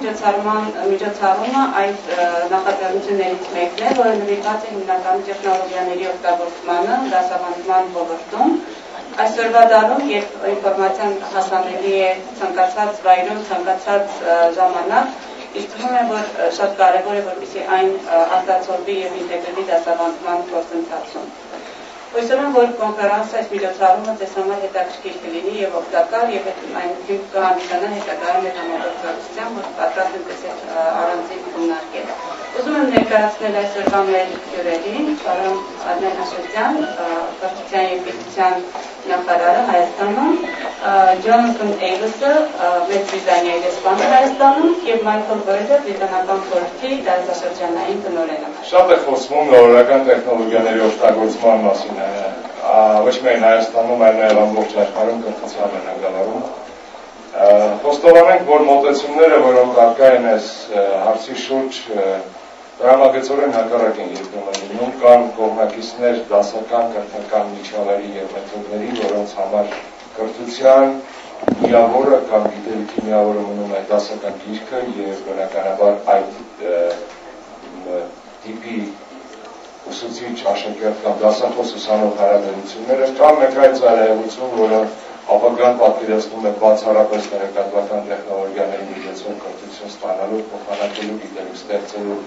միջոցառումը այդ նախաձեռնություններից մեկն է, որը նվիրված է հիմնականում տեխնոլոգիաների օգտագործմանը դասավանդման ոլորտում։ Այսօրվա դարում, երբ ինֆորմացիան հասանելի է ցանկացած վայրում, ցանկացած ժամանակ, ինձ թվում է, որ շատ կարևոր է, որպեսզի այն արտացոլվի եւ ինտեգրվի դասավանդման գործընթացում։ Հույսով եմ, որ կոնֆերանսը այս միջոցառումը ձեզ համար հետաքրքիր կլինի եւ օգտակար եւ այն կհանդիսանա հետագայում մեր համագործակցության, որ պատրաստ ենք ձեզ առանձին քննարկել։ Ուզում եմ ներկայացնել այսօրվա մեր հյուրերին, պարոն Արմեն Աշոտյան, կրթության եւ գիտության նախարարը Հայաստանում, Ջոնսոն Էյլսը, Մեծ Բրիտանիայի դեսպանը Հայաստանում եւ Մայքլ Բերդը, Բրիտանական խորհրդի դասաշրջանային տնօրենը։ Շատ է խոսվում նորական տեխնոլոգիաների օգտագործման մասին, ոչ միայն Հայաստանում, այլ նաեւ ամբողջ աշխարհում կրթության բնագավառում։ Խոստովանենք, որ մոտեցումները, որոնք առկա են այս հարցի շուրջ, դրամագծորեն հակառակ են երբեմն լինում, կան կողմնակիցներ դասական, կրթական միջավայրի եւ մեթոդների, որոնց համար կրթության միավորը կամ գիտելիքի միավորը մնում է դասական գիրքը եւ բնականաբար այդ տիպի ուսուցիչ աշակերտ կամ դասախոս ուսանող հարաբերությունները կամ մեկ այլ ծառայություն, որը ապագան պատկերացնում է բացառապես տեղեկատվական տեխնոլոգիաների միջոցով կրթություն ստանալու, փոխանակելու, գիտելիք ստեղծելու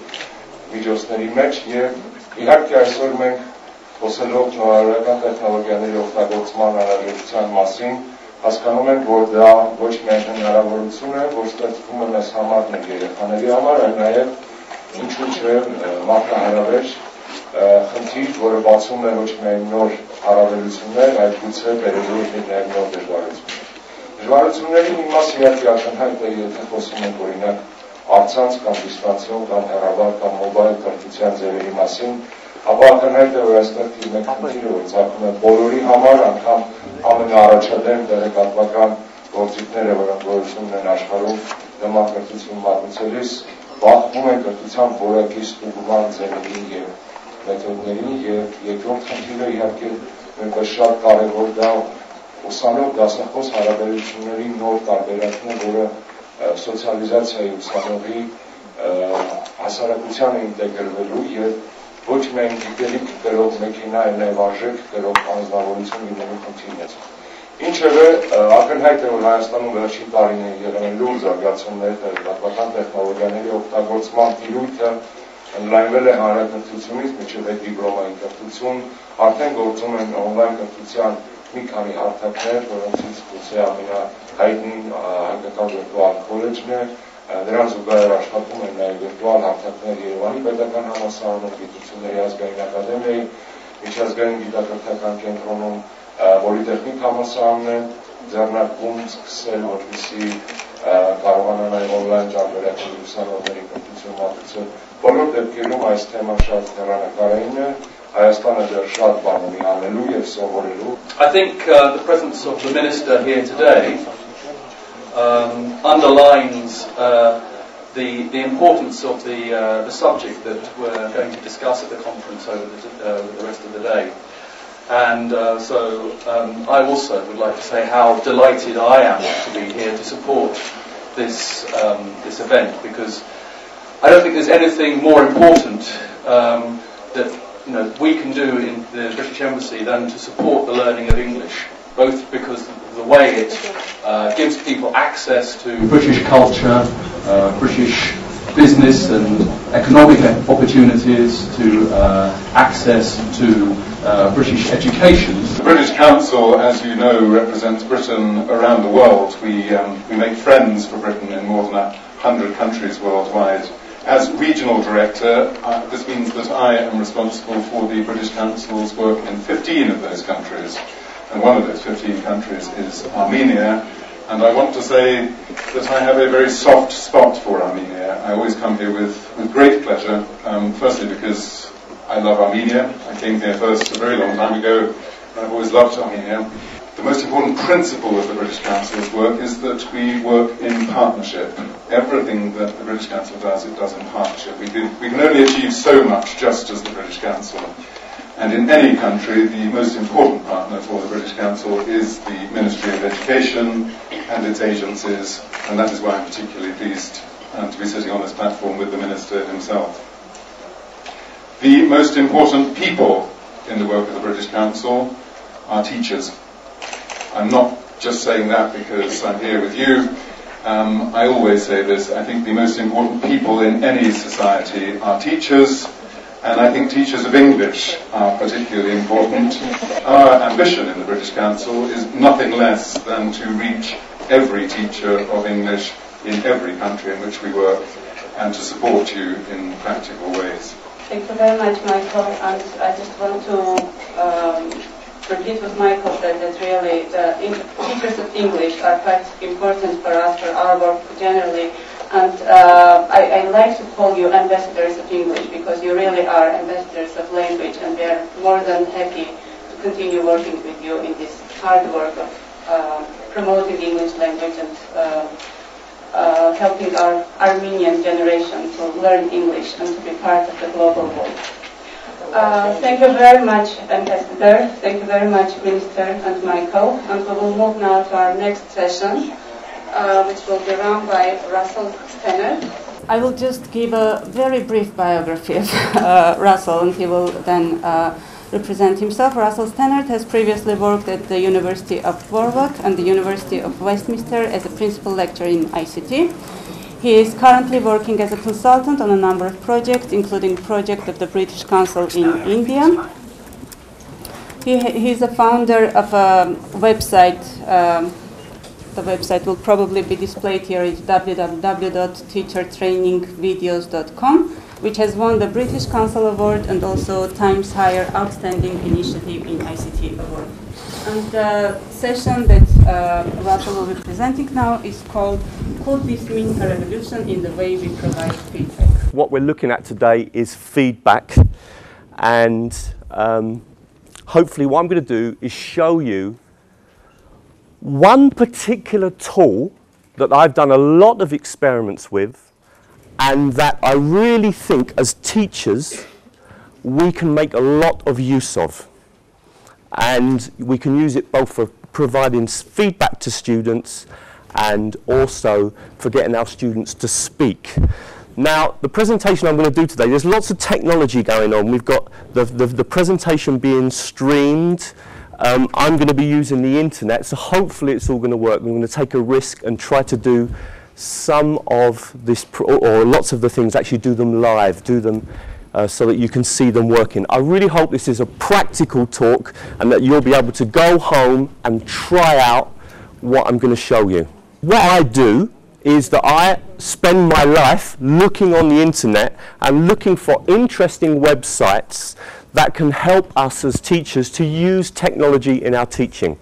միջոցների մեջ եւ իհարկե այսօր մենք խոսելով նորարարական տեխնոլոգիաների օգտագործման անհրաժեշտության մասին հասկանում ենք, որ դա ոչ միայն հնարավորություն է, որ ստեղծվում է մեզ համար մեր երեխաների համար, այլ նաեւ ինչու՞ չէ մարտահրավեր խնդիր, որը բացում է ոչ միայն նոր հարաբերություններ, այլ գուցե բերելու նաեւ նոր դժվարություններ։ Դժվարությունների մի մասը իհարկե ակնհայտ է, եթե խոսում ենք օրինակ առցանց կամ դիստանցիոն կամ հեռավար կամ մոբայլ կրթության ձևերի մասին, ապա ակնհայտ է, որ այստեղ մեկ խնդիրը, որ ծագում է բոլորի համար, անգամ ամենաառաջադեմ տեղեկատվական գործիքները, որոնք գոյություն ունեն աշխարհում, նման կրթություն մատուցելիս, բախվում են կրթության որակի ստուգման ձևերի եւ մեթոդների եւ երկրորդ խնդիրը իհարկե նույնպես շատ կարեւոր դա ուսանող դասախոս հարաբերությունների նոր տարբերակն է, որը սոցիալիզացիայի ուսանողի հասարակությանը ինտեգրվելու եւ ոչ միայն գիտելիք կրող մեքենա, այլ նաեւ արժեք կրող անձնավորություն լինելու խնդիրն է։ Ինչևէ, ակնհայտ է, որ Հայաստանում վերջին տարիներին եղել են լուրջ զարգացումներ տեղեկատվական տեխնոլոգիաների օգտագործման տիրույթը ընդլայնվել է հանրակրթությունից մինչև դիպլոմային կրթություն, արդեն գործում են օնլայն կրթության մի քանի հարթակներ, որոնցից գուցե ամենահայտնին հայկական վիրտուալ քոլեջն է, նրանց զուգահեռ աշխատում են նաև վիրտուալ հարթակներ Երևանի պետական համալսարանում, գիտությունների ազգային ակադեմիայի, միջազգային գիտակրթական կենտրոնում, պոլիտեխնիկ համալսարանն է ձեռնարկում սկսել, որպեսզի կարողանան այն օնլայն տարբերակների ուսանողների կրթություն մատուցել։ Բոլոր դեպքերում այս թեման շատ հեռանկարային է, Հայաստանը դեռ շատ բան ունի անելու եւ սովորելու։ I think the presence of the minister here today underlines the importance of the subject that we're going to discuss at the conference over the rest of the day. And so I also would like to say how delighted I am to be here to support this event, because I don't think there's anything more important that we can do in the British Embassy than to support the learning of English, both because of the way it gives people access to British culture, British business and economic opportunities, to access to British education. The British Council, as you know, represents Britain around the world. We make friends for Britain in more than 100 countries worldwide. As regional director, this means that I am responsible for the British Council's work in 15 of those countries. And one of those 15 countries is Armenia. And I want to say that I have a very soft spot for Armenia. I always come here with great pleasure, firstly because I love Armenia. I came here first a very long time ago, and I've always loved Armenia. The most important principle of the British Council's work is that we work in partnership. Everything that the British Council does, it does in partnership. We can only achieve so much just as the British Council. And in any country, the most important partner for the British Council is the Ministry of Education and its agencies, and that is why I'm particularly pleased to be sitting on this platform with the Minister himself. The most important people in the work of the British Council are teachers. I'm not just saying that because I'm here with you. I always say this. I think the most important people in any society are teachers, and I think teachers of English are particularly important. Our ambition in the British Council is nothing less than to reach every teacher of English in every country in which we work, and to support you in practical ways. Thank you very much, Michael. And I just want to repeat with Michael that really teachers of English are quite important for us, for our work generally. And I like to call you ambassadors of English, because you really are ambassadors of language, and we are more than happy to continue working with you in this hard work of promoting the English language and helping our Armenian generation to learn English and to be part of the global world. Thank you very much, Ambassador. Thank you very much, Minister and Michael. And we will move now to our next session, which will be run by Russell Stannard. I will just give a very brief biography of Russell, and he will then represent himself. Russell Stannard has previously worked at the University of Warwick and the University of Westminster as a principal lecturer in ICT. He is currently working as a consultant on a number of projects, including project of the British Council in India. He is a founder of a website. The website will probably be displayed here. It's www.teachertrainingvideos.com, which has won the British Council Award and also Times Higher Outstanding Initiative in ICT Award. And the session that Russell will be presenting now is called "Could This Mean a Revolution in the Way We Provide Feedback?" What we're looking at today is feedback, and hopefully what I'm going to do is show you one particular tool that I've done a lot of experiments with, and that I really think as teachers we can make a lot of use of. And we can use it both for providing feedback to students and also for getting our students to speak. Now, the presentation I'm going to do today, there's lots of technology going on. We've got the presentation being streamed. I'm going to be using the internet, so hopefully it's all going to work. I'm going to take a risk and try to do some of this, or lots of the things, actually do them live, do them so that you can see them working. I really hope this is a practical talk and that you'll be able to go home and try out what I'm going to show you. What I do is that I spend my life looking on the internet and looking for interesting websites that can help us as teachers to use technology in our teaching.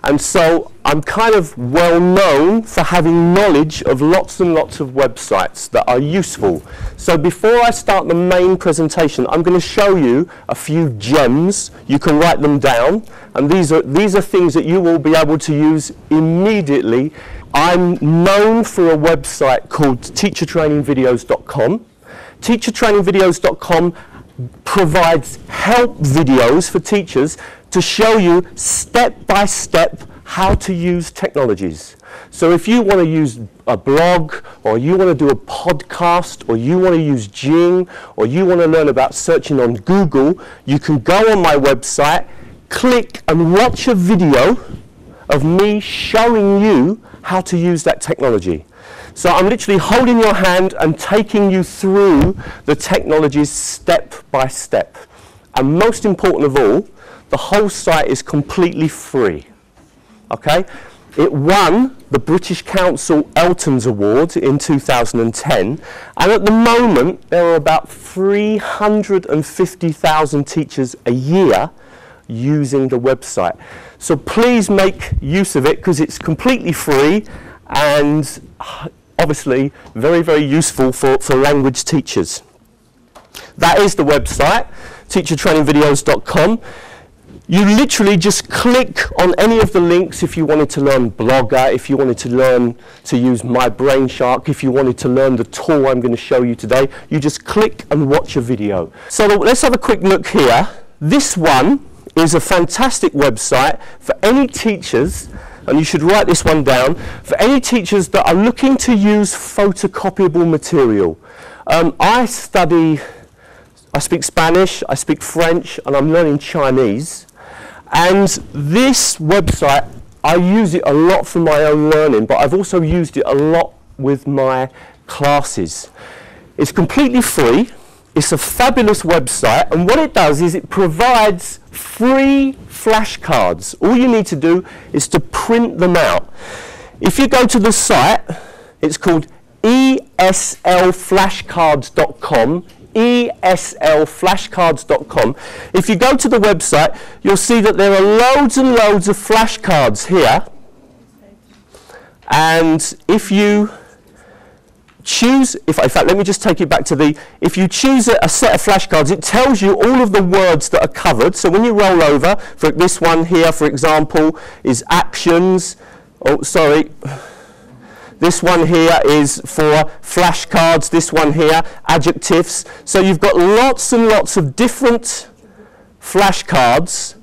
And so I'm kind of well known for having knowledge of lots and lots of websites that are useful. So before I start the main presentation, I'm going to show you a few gems. You can write them down, and these are things that you will be able to use immediately. I'm known for a website called teachertrainingvideos.com. Teachertrainingvideos.com provides help videos for teachers to show you step by step how to use technologies. So if you want to use a blog, or you want to do a podcast, or you want to use Jing, or you want to learn about searching on Google, you can go on my website, click and watch a video of me showing you how to use that technology. So I'm literally holding your hand and taking you through the technologies step by step. And most important of all, the whole site is completely free. Okay? It won the British Council Elton's Award in 2010, and at the moment there are about 350,000 teachers a year using the website. So please make use of it, because it's completely free and obviously very, very useful for language teachers. That is the website, teachertrainingvideos.com. You literally just click on any of the links if you wanted to learn Blogger, if you wanted to learn to use My Brain Shark, if you wanted to learn the tool I'm going to show you today. You just click and watch a video. So let's have a quick look here. This one is a fantastic website for any teachers and you should write this one down, for any teachers that are looking to use photocopyable material. I speak Spanish, I speak French, and I'm learning Chinese. And this website, I use it a lot for my own learning, but I've also used it a lot with my classes. It's completely free. It's a fabulous website, and what it does is it provides free flashcards. All you need to do is to print them out. If you go to the site, it's called eslflashcards.com, eslflashcards.com. If you go to the website, you'll see that there are loads and loads of flashcards here, and if you choose, in fact, let me just take it back to if you choose a set of flashcards, it tells you all of the words that are covered. So when you roll over, for this one here, for example, is actions. Oh, sorry. This one here is for flashcards. This one here, adjectives. So you've got lots and lots of different flashcards.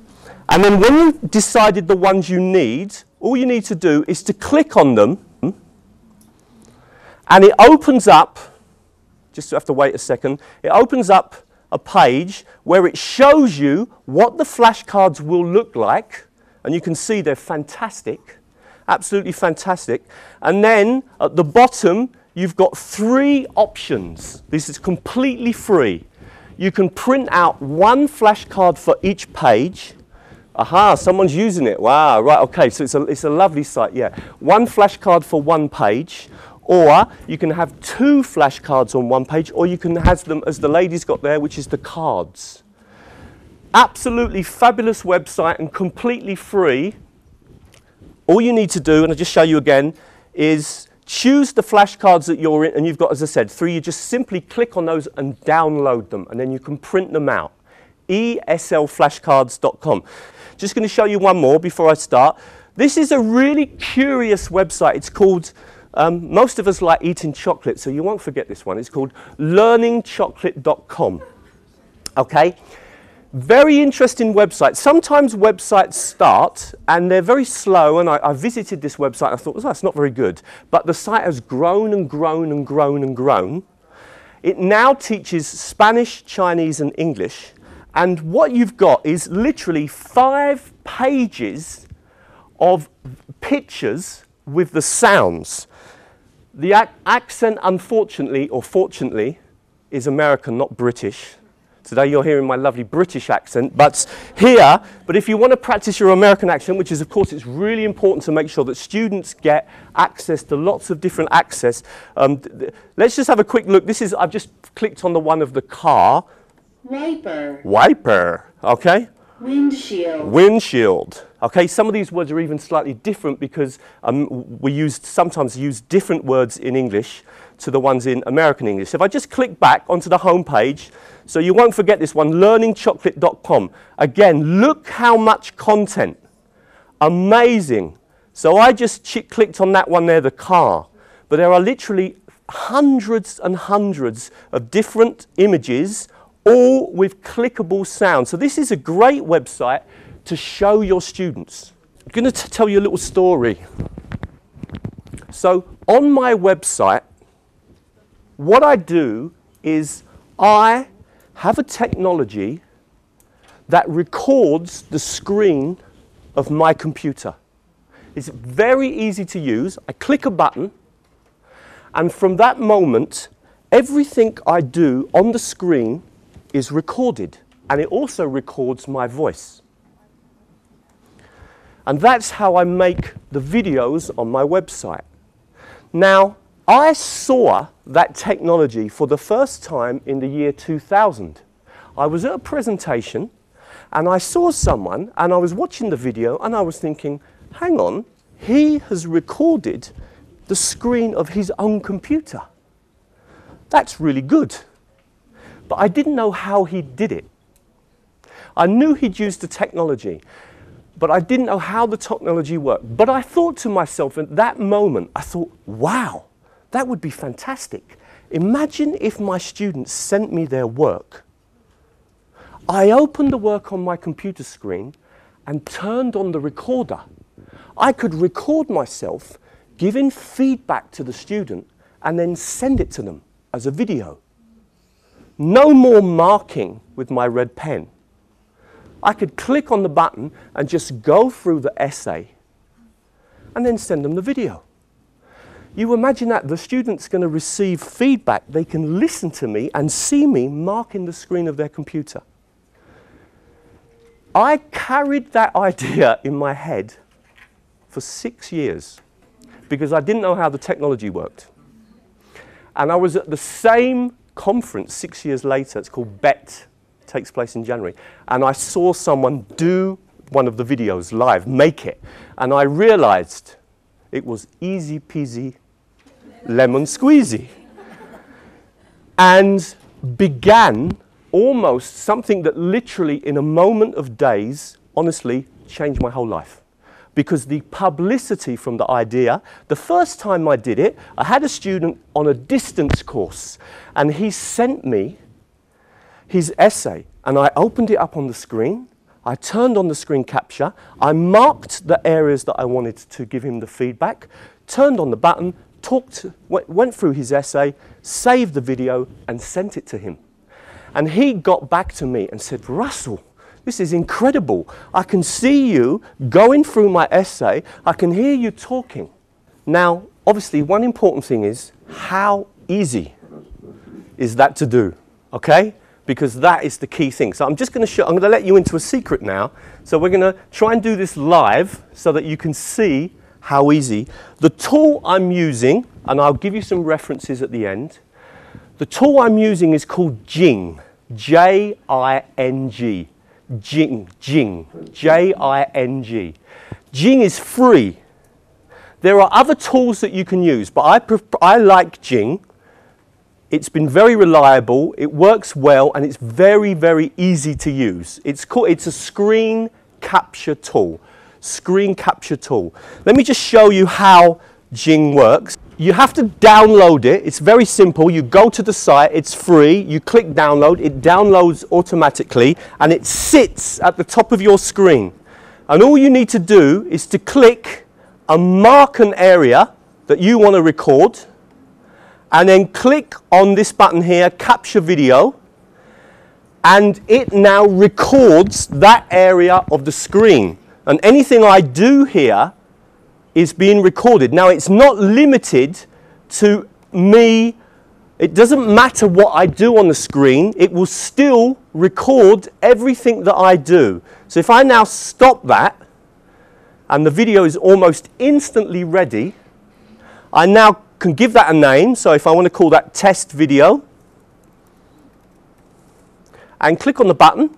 And then when you've decided the ones you need, all you need to do is to click on them. And it opens up, just have to wait a second, it opens up a page where it shows you what the flashcards will look like. And you can see they're fantastic, absolutely fantastic. And then at the bottom, you've got 3 options. This is completely free. You can print out 1 flashcard for each page. Aha, someone's using it. Wow, right, okay, so it's a lovely site, yeah. 1 flashcard for 1 page. Or you can have 2 flashcards on 1 page, or you can have them as the lady's got there, which is the cards. Absolutely fabulous website and completely free. All you need to do, and I'll just show you again, is choose the flashcards that you're in, and you've got, as I said, 3. You just simply click on those and download them, and then you can print them out. eslflashcards.com. Just going to show you one more before I start. This is a really curious website. It's called... most of us like eating chocolate, so you won't forget this one. It's called learningchocolate.com. Okay? Very interesting website. Sometimes websites start and they're very slow, and I visited this website and I thought, well, that's not very good. But the site has grown and grown and grown and grown. It now teaches Spanish, Chinese, and English. And what you've got is literally 5 pages of pictures with the sounds. The accent, unfortunately, or fortunately, is American, not British. Today you're hearing my lovely British accent, but if you want to practice your American accent, which is, of course, it's really important to make sure that students get access to lots of different access. Let's just have a quick look. I've just clicked on the one of the car. Wiper. Wiper, okay. Windshield. Windshield. Okay, some of these words are even slightly different because we sometimes use different words in English to the ones in American English. So if I just click back onto the home page, so you won't forget this one, learningchocolate.com. Again, look how much content. Amazing. So I just clicked on that one there, the car. But there are literally hundreds and hundreds of different images, all with clickable sound. So this is a great website to show your students. I'm going to tell you a little story. So on my website, what I do is I have a technology that records the screen of my computer. It's very easy to use. I click a button, and from that moment, everything I do on the screen is recorded, and it also records my voice. And that's how I make the videos on my website. Now, I saw that technology for the first time in the year 2000. I was at a presentation, and I saw someone, and I was watching the video, and I was thinking, hang on, he has recorded the screen of his own computer. That's really good. But I didn't know how he did it. I knew he'd used the technology, but I didn't know how the technology worked. But I thought to myself at that moment, I thought, wow, that would be fantastic. Imagine if my students sent me their work. I opened the work on my computer screen and turned on the recorder. I could record myself giving feedback to the student and then send it to them as a video. No more marking with my red pen. I could click on the button and just go through the essay and then send them the video. You imagine that the student's going to receive feedback. They can listen to me and see me marking the screen of their computer. I carried that idea in my head for 6 years because I didn't know how the technology worked. And I was at the same conference 6 years later. It's called BET. It takes place in January. And I saw someone do one of the videos live, make it. And I realized it was easy peasy lemon squeezy. And began almost something that literally in a moment of days, honestly, changed my whole life. Because the publicity from the idea, the first time I did it, I had a student on a distance course and he sent me his essay and I opened it up on the screen. I turned on the screen capture. I marked the areas that I wanted to give him the feedback, turned on the button, went through his essay, saved the video and sent it to him. And he got back to me and said, Russell, this is incredible. I can see you going through my essay. I can hear you talking. Now, obviously, one important thing is how easy is that to do, okay? Because that is the key thing. So I'm going to let you into a secret now. So we're going to try and do this live so that you can see how easy. The tool I'm using, and I'll give you some references at the end. The tool I'm using is called Jing, J-I-N-G. Jing, J-I-N-G. Jing is free. There are other tools that you can use, but I like Jing. It's been very reliable, it works well, and it's very, very easy to use. It's a screen capture tool. Screen capture tool. Let me just show you how Jing works. You have to download it. It's very simple. You go to the site, it's free. You click download, it downloads automatically, and it sits at the top of your screen. And all you need to do is to click and mark an area that you want to record, and then click on this button here, capture video, and it now records that area of the screen. And anything I do here is being recorded. Now, it's not limited to me. It doesn't matter what I do on the screen. It will still record everything that I do. So if I now stop that, and the video is almost instantly ready, I now can give that a name. So if I want to call that test video, and click on the button.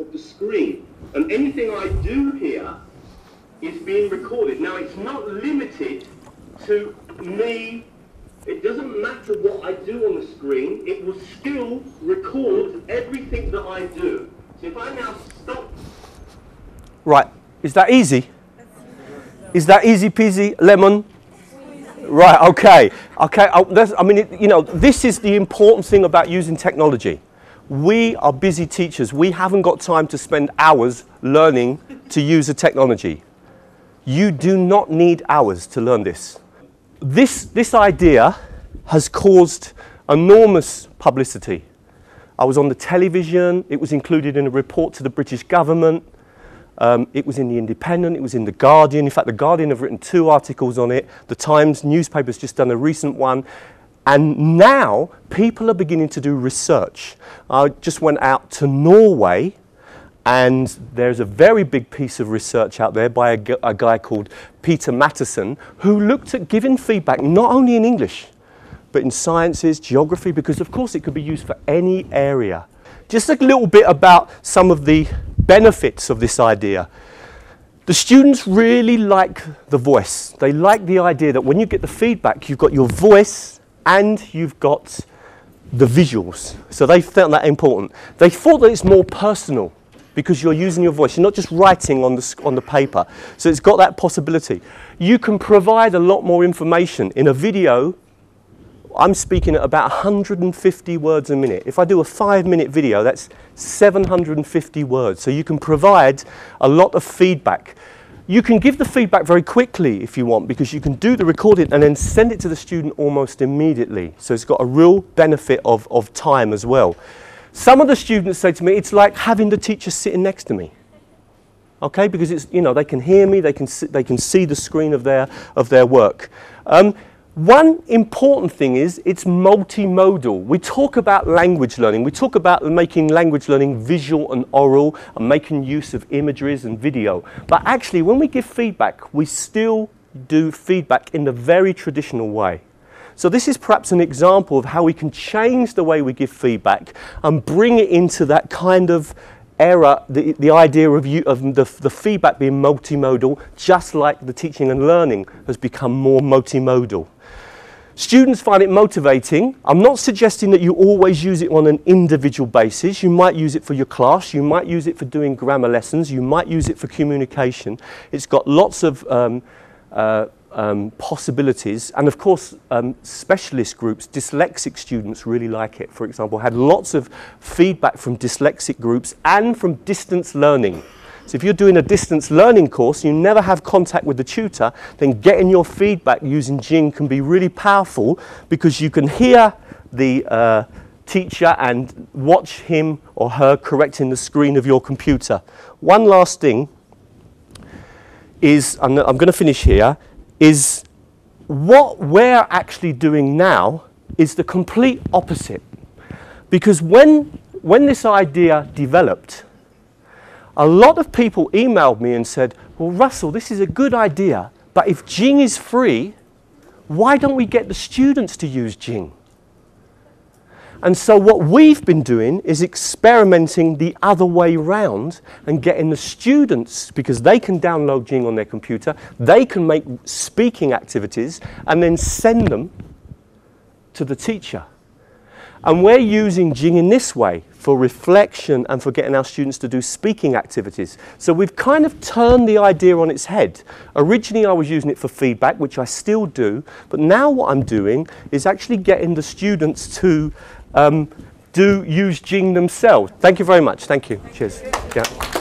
Of the screen. And anything I do here is being recorded. Now, it's not limited to me. It doesn't matter what I do on the screen. It will still record everything that I do. So if I now stop. Right. Is that easy? Is that easy peasy lemon? Right. Okay. Okay. I mean, this is the important thing about using technology. We are busy teachers. We haven't got time to spend hours learning to use a technology. You do not need hours to learn this. This idea has caused enormous publicity. I was on the television. It was included in a report to the British government. It was in the Independent. It was in the Guardian. In fact, the Guardian have written 2 articles on it. The Times newspaper's just done a recent one. And now people are beginning to do research. I just went out to Norway, and there's a very big piece of research out there by a guy called Peter Matteson, who looked at giving feedback not only in English, but in sciences, geography, because of course it could be used for any area. Just a little bit about some of the benefits of this idea. The students really like the voice. They like the idea that when you get the feedback, you've got your voice and you've got the visuals. So they found that important. They thought that it's more personal because you're using your voice. You're not just writing on the paper. So it's got that possibility. You can provide a lot more information. In a video, I'm speaking at about 150 words a minute. If I do a 5-minute video, that's 750 words. So you can provide a lot of feedback. You can give the feedback very quickly if you want, because you can do the recording and then send it to the student almost immediately. So it's got a real benefit of time as well. Some of the students say to me, it's like having the teacher sitting next to me. Okay, because it's, you know, they can hear me, they can see the screen of their work. One important thing is it's multimodal. We talk about language learning. We talk about making language learning visual and oral and making use of imageries and video. But actually, when we give feedback, we still do feedback in the very traditional way. So this is perhaps an example of how we can change the way we give feedback and bring it into that kind of era, the idea of the feedback being multimodal, just like the teaching and learning has become more multimodal. Students find it motivating. I'm not suggesting that you always use it on an individual basis. You might use it for your class. You might use it for doing grammar lessons. You might use it for communication. It's got lots of possibilities. And of course, specialist groups, dyslexic students really like it. For example, had lots of feedback from dyslexic groups and from distance learning. So if you're doing a distance learning course, you never have contact with the tutor, then getting your feedback using Jing can be really powerful, because you can hear the teacher and watch him or her correcting the screen of your computer. One last thing is, I'm going to finish here, is what we're actually doing now is the complete opposite. Because when this idea developed, a lot of people emailed me and said, well, Russell, this is a good idea, but if Jing is free, why don't we get the students to use Jing? And so what we've been doing is experimenting the other way round and getting the students, because they can download Jing on their computer, they can make speaking activities and then send them to the teacher. And we're using Jing in this way for reflection and for getting our students to do speaking activities. So we've kind of turned the idea on its head. Originally I was using it for feedback, which I still do, but now what I'm doing is actually getting the students to use Jing themselves. Thank you very much. Thank you. Cheers. Yeah.